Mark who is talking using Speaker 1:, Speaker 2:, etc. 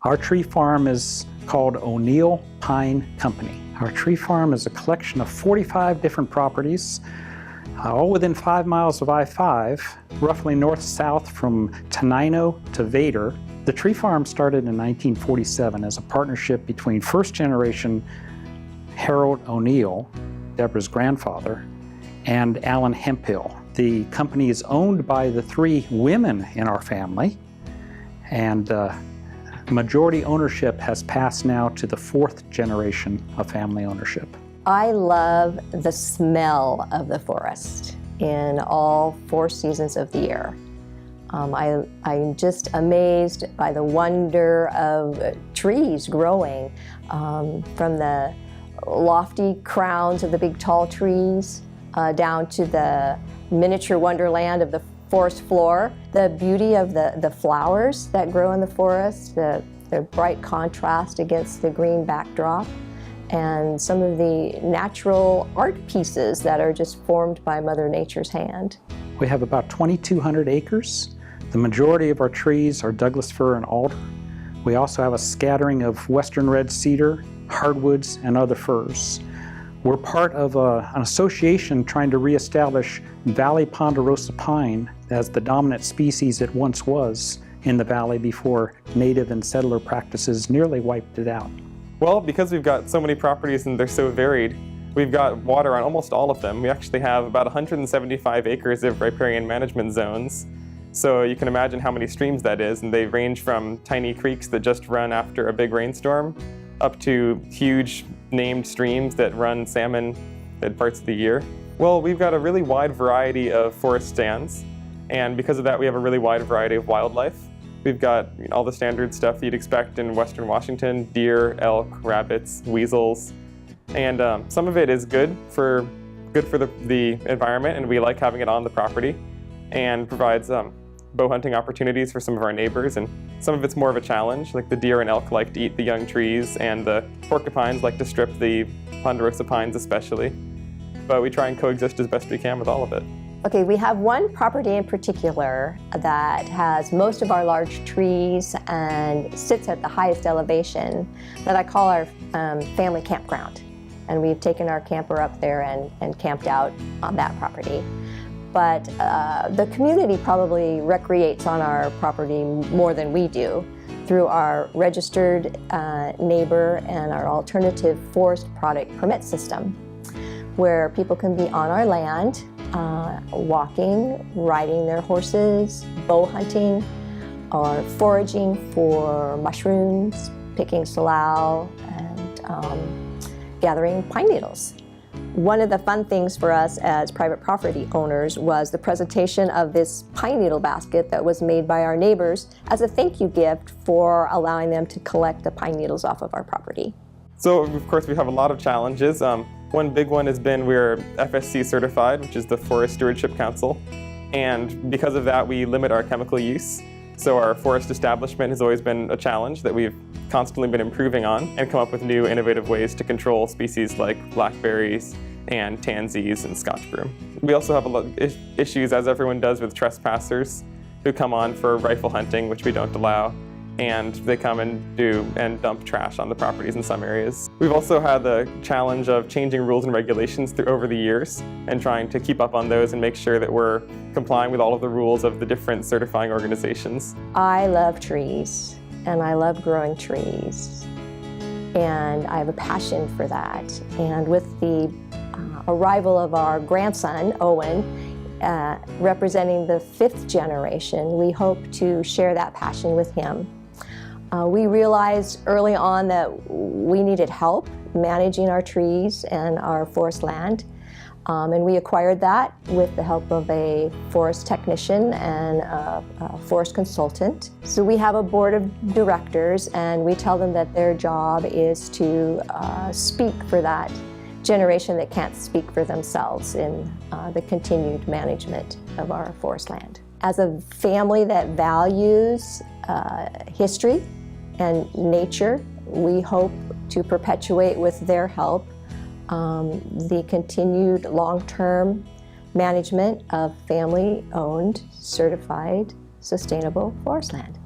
Speaker 1: Our tree farm is called O'Neill Pine Company. Our tree farm is a collection of 45 different properties, all within 5 miles of I-5, roughly north-south from Tenino to Vader. The tree farm started in 1947 as a partnership between first-generation Harold O'Neill, Deborah's grandfather, and Alan Hemphill. The company is owned by the 3 women in our family, and majority ownership has passed now to the 4th generation of family ownership.
Speaker 2: I love the smell of the forest in all 4 seasons of the year. I'm just amazed by the wonder of trees growing, from the lofty crowns of the big tall trees down to the miniature wonderland of the forest floor. The beauty of the flowers that grow in the forest, the bright contrast against the green backdrop, and some of the natural art pieces that are just formed by Mother Nature's hand.
Speaker 1: We have about 2,200 acres. The majority of our trees are Douglas fir and alder. We also have a scattering of western red cedar, hardwoods, and other firs. We're part of an association trying to reestablish Valley ponderosa pine as the dominant species it once was in the valley before native and settler practices nearly wiped it out.
Speaker 3: Well, because we've got so many properties and they're so varied, we've got water on almost all of them. We actually have about 175 acres of riparian management zones. So you can imagine how many streams that is, and they range from tiny creeks that just run after a big rainstorm up to huge named streams that run salmon at parts of the year. Well, we've got a really wide variety of forest stands, and because of that we have a really wide variety of wildlife. We've got all the standard stuff you'd expect in Western Washington: deer, elk, rabbits, weasels, and some of it is good for the environment, and we like having it on the property, and provides bow hunting opportunities for some of our neighbors. And some of it's more of a challenge, like the deer and elk like to eat the young trees, and the porcupines like to strip the ponderosa pines especially. But we try and coexist as best we can with all of it.
Speaker 2: Okay, we have one property in particular that has most of our large trees and sits at the highest elevation that I call our family campground. And we've taken our camper up there and camped out on that property. But the community probably recreates on our property more than we do through our registered neighbor and our alternative forest product permit system, where people can be on our land, walking, riding their horses, bow hunting, or foraging for mushrooms, picking salal, and gathering pine needles. One of the fun things for us as private property owners was the presentation of this pine needle basket that was made by our neighbors as a thank you gift for allowing them to collect the pine needles off of our property.
Speaker 3: So of course we have a lot of challenges. One big one has been we're FSC certified, which is the Forest Stewardship Council, and because of that we limit our chemical use. So our forest establishment has always been a challenge that we've constantly been improving on and come up with new innovative ways to control species like blackberries and tansies and Scotch broom. We also have a lot of issues, as everyone does, with trespassers who come on for rifle hunting, which we don't allow, and they come and dump trash on the properties in some areas. We've also had the challenge of changing rules and regulations over the years and trying to keep up on those and make sure that we're complying with all of the rules of the different certifying organizations.
Speaker 2: I love trees, and I love growing trees, and I have a passion for that. And with the arrival of our grandson, Owen, representing the 5th generation, we hope to share that passion with him. We realized early on that we needed help managing our trees and our forest land, and we acquired that with the help of a forest technician and a forest consultant. So we have a board of directors, and we tell them that their job is to speak for that generation that can't speak for themselves in the continued management of our forest land. As a family that values history and nature, we hope to perpetuate with their help the continued long-term management of family-owned, certified, sustainable forest land.